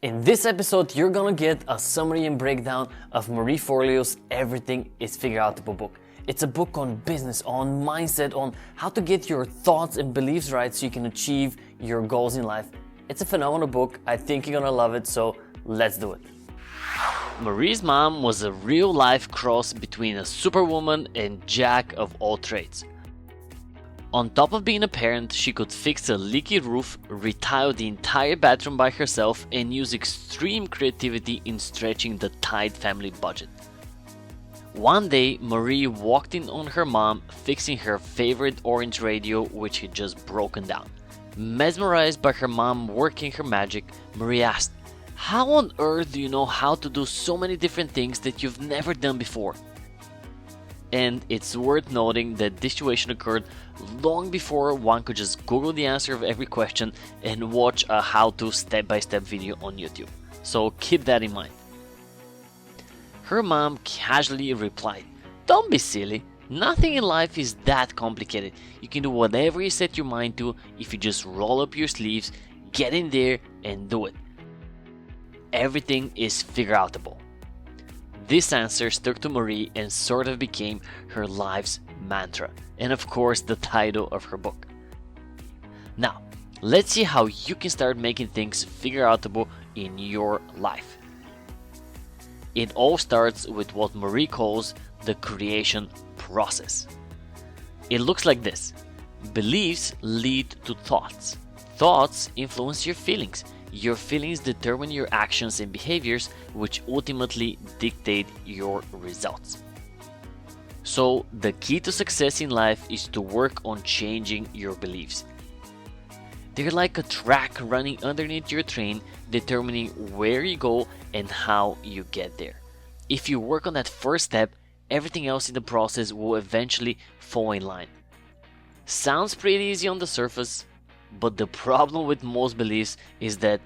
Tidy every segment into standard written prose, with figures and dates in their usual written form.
In this episode, you're gonna get a summary and breakdown of Marie Forleo's Everything Is Figureoutable book. It's a book on business, on mindset, on how to get your thoughts and beliefs right so you can achieve your goals in life. It's a phenomenal book. I think you're gonna love it, so let's do it. Marie's mom was a real-life cross between a superwoman and jack of all trades. On top of being a parent, she could fix a leaky roof, retile the entire bathroom by herself, and use extreme creativity in stretching the tight family budget. One day, Marie walked in on her mom fixing her favorite orange radio, which had just broken down. Mesmerized by her mom working her magic, Marie asked, "How on earth do you know how to do so many different things that you've never done before?" And it's worth noting that this situation occurred long before one could just Google the answer of every question and watch a how-to step-by-step video on YouTube. So keep that in mind. Her mom casually replied, "Don't be silly. Nothing in life is that complicated. You can do whatever you set your mind to if you just roll up your sleeves, get in there, and do it. Everything is figureoutable." This answer stuck to Marie and sort of became her life's mantra, and of course the title of her book. Now, let's see how you can start making things figureoutable in your life. It all starts with what Marie calls the creation process. It looks like this. Beliefs lead to thoughts. Thoughts influence your feelings. Your feelings determine your actions and behaviors, which ultimately dictate your results. So, the key to success in life is to work on changing your beliefs. They're like a track running underneath your train, determining where you go and how you get there. If you work on that first step, everything else in the process will eventually fall in line. Sounds pretty easy on the surface, but the problem with most beliefs is that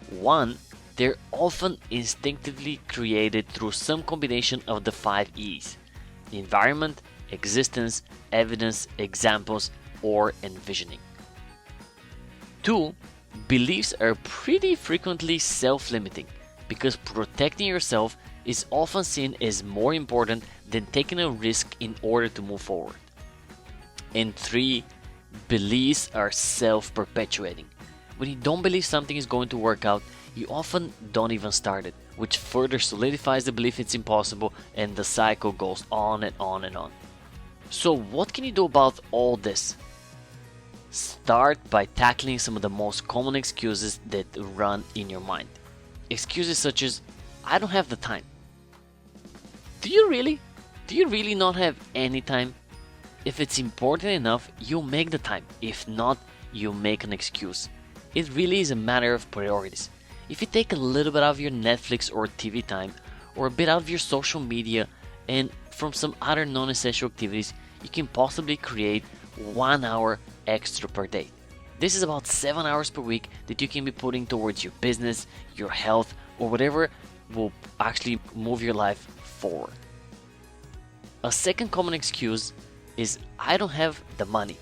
1. They're often instinctively created through some combination of the 5 E's: environment, existence, evidence, examples, or envisioning. 2. Beliefs are pretty frequently self-limiting because protecting yourself is often seen as more important than taking a risk in order to move forward. And 3. Beliefs are self-perpetuating. When you don't believe something is going to work out, you often don't even start it, which further solidifies the belief it's impossible, and the cycle goes on and on and on. So what can you do about all this? Start by tackling some of the most common excuses that run in your mind. Excuses such as, "I don't have the time." Do you really? Do you really not have any time? If it's important enough, you'll make the time. If not, you'll make an excuse. It really is a matter of priorities. If you take a little bit out of your Netflix or TV time, or a bit out of your social media, and from some other non-essential activities, you can possibly create 1 hour extra per day. This is about 7 hours per week that you can be putting towards your business, your health, or whatever will actually move your life forward. A second common excuse is, "I don't have the money."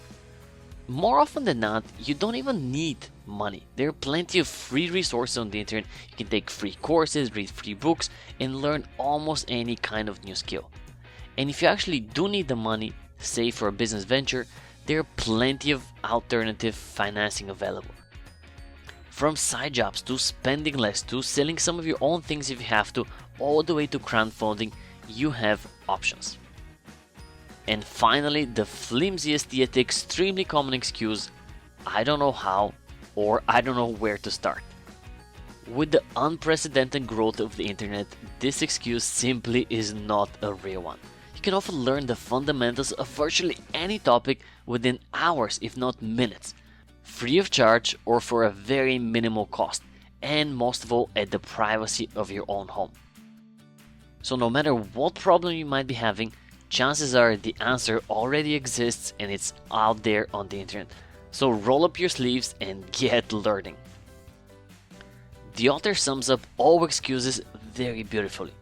More often than not, you don't even need money. There are plenty of free resources on the internet. You can take free courses, read free books, and learn almost any kind of new skill. And if you actually do need the money, say for a business venture, there are plenty of alternative financing available. From side jobs to spending less to selling some of your own things if you have to, all the way to crowdfunding, you have options. And finally, the flimsiest yet extremely common excuse, "I don't know how," or "I don't know where to start." With the unprecedented growth of the internet, this excuse simply is not a real one. You can often learn the fundamentals of virtually any topic within hours, if not minutes, free of charge or for a very minimal cost, and most of all at the privacy of your own home. So no matter what problem you might be having, chances are the answer already exists and it's out there on the internet. So roll up your sleeves and get learning. The author sums up all excuses very beautifully.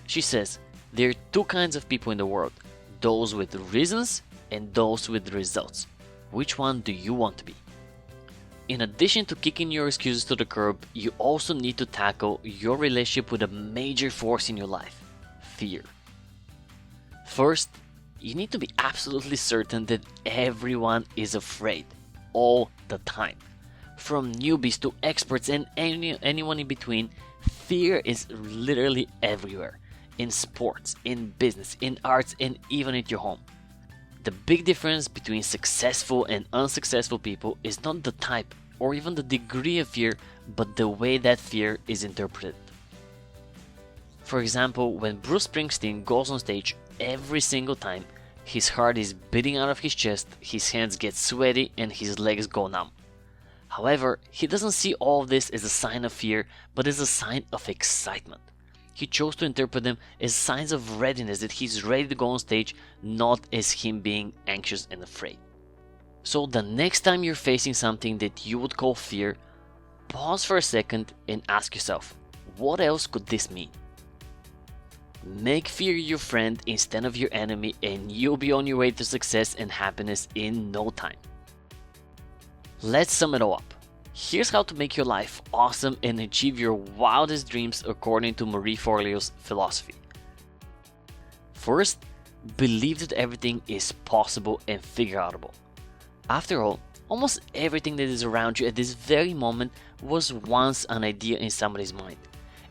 She says, "There are 2 kinds of people in the world, those with reasons and those with results. Which one do you want to be?" In addition to kicking your excuses to the curb, you also need to tackle your relationship with a major force in your life: fear. First, you need to be absolutely certain that everyone is afraid, all the time. From newbies to experts and anyone in between, fear is literally everywhere. In sports, in business, in arts, and even at your home. The big difference between successful and unsuccessful people is not the type or even the degree of fear, but the way that fear is interpreted. For example, when Bruce Springsteen goes on stage, every single time, his heart is beating out of his chest, his hands get sweaty, and his legs go numb. However, he doesn't see all of this as a sign of fear, but as a sign of excitement. He chose to interpret them as signs of readiness, that he's ready to go on stage, not as him being anxious and afraid. So the next time you're facing something that you would call fear, pause for a second and ask yourself, what else could this mean? Make fear your friend instead of your enemy, and you'll be on your way to success and happiness in no time. Let's sum it all up. Here's how to make your life awesome and achieve your wildest dreams according to Marie Forleo's philosophy. First, believe that everything is possible and figureoutable. After all, almost everything that is around you at this very moment was once an idea in somebody's mind,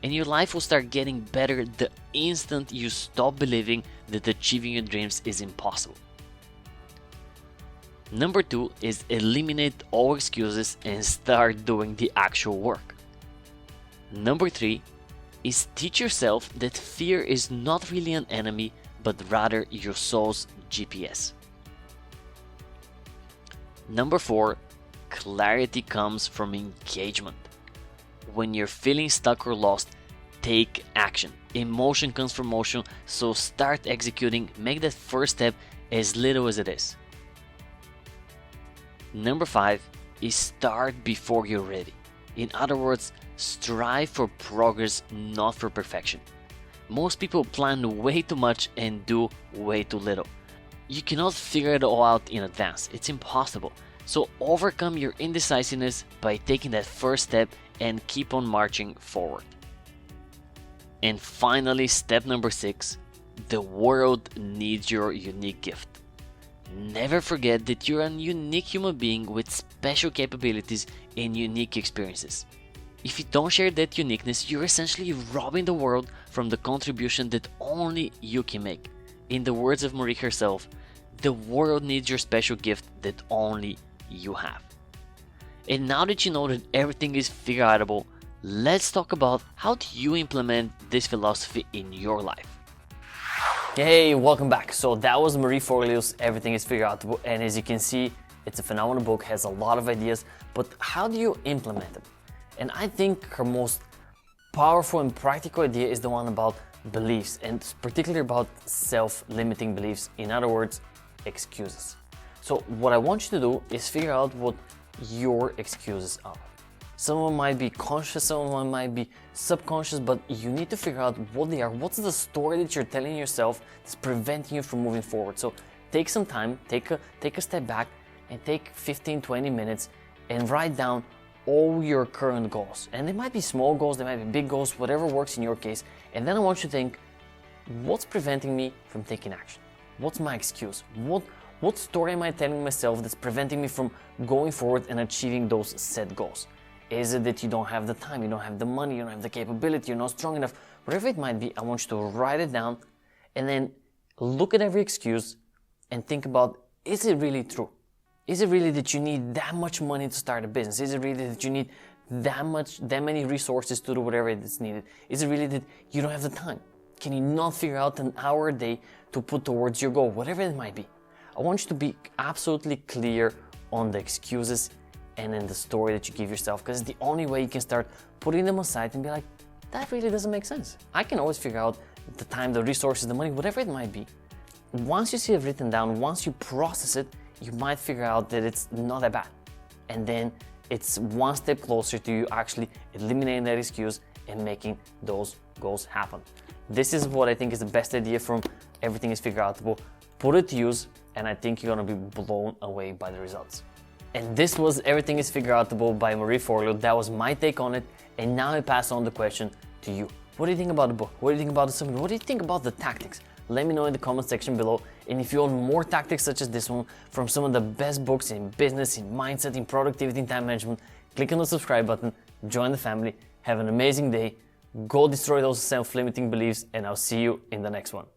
and your life will start getting better the instant you stop believing that achieving your dreams is impossible. Number 2 is eliminate all excuses and start doing the actual work. Number 3 is teach yourself that fear is not really an enemy, but rather your soul's GPS. Number 4, clarity comes from engagement. When you're feeling stuck or lost, take action. Emotion comes from motion, so start executing, make that first step as little as it is. Number 5 is start before you're ready. In other words, strive for progress, not for perfection. Most people plan way too much and do way too little. You cannot figure it all out in advance, it's impossible. So overcome your indecisiveness by taking that first step and keep on marching forward. And finally, step number 6, the world needs your unique gift. Never forget that you're a unique human being with special capabilities and unique experiences. If you don't share that uniqueness, you're essentially robbing the world from the contribution that only you can make. In the words of Marie herself, the world needs your special gift that only you have. And now that you know that everything is figureoutable, let's talk about how do you implement this philosophy in your life. Hey, welcome back. So that was Marie Forleo's Everything Is Figureoutable, and as you can see, it's a phenomenal book, has a lot of ideas, but how do you implement them? And I think her most powerful and practical idea is the one about beliefs, and particularly about self-limiting beliefs, in other words, excuses. So what I want you to do is figure out what your excuses are. Some of them might be conscious, some of them might be subconscious, but you need to figure out what they are. What's the story that you're telling yourself that's preventing you from moving forward? So take some time, take a step back and take 15-20 minutes and write down all your current goals. And they might be small goals, they might be big goals, whatever works in your case. And then I want you to think, what's preventing me from taking action? What's my excuse? What story am I telling myself that's preventing me from going forward and achieving those set goals? Is it that you don't have the time, you don't have the money, you don't have the capability, you're not strong enough? Whatever it might be, I want you to write it down and then look at every excuse and think about, is it really true? Is it really that you need that much money to start a business? Is it really that you need that many resources to do whatever is needed? Is it really that you don't have the time? Can you not figure out an hour a day to put towards your goal, whatever it might be? I want you to be absolutely clear on the excuses and in the story that you give yourself, because it's the only way you can start putting them aside and be like, that really doesn't make sense. I can always figure out the time, the resources, the money, whatever it might be. Once you see it written down, once you process it, you might figure out that it's not that bad. And then it's one step closer to you actually eliminating that excuse and making those goals happen. This is what I think is the best idea from Everything Is Figureoutable. Put it to use, and I think you're gonna be blown away by the results. And this was Everything Is Figureoutable by Marie Forleo. That was my take on it, and now I pass on the question to you. What do you think about the book? What do you think about the summary? What do you think about the tactics? Let me know in the comment section below. And if you want more tactics such as this one from some of the best books in business, in mindset, in productivity, in time management, click on the subscribe button, join the family, have an amazing day, go destroy those self-limiting beliefs, and I'll see you in the next one.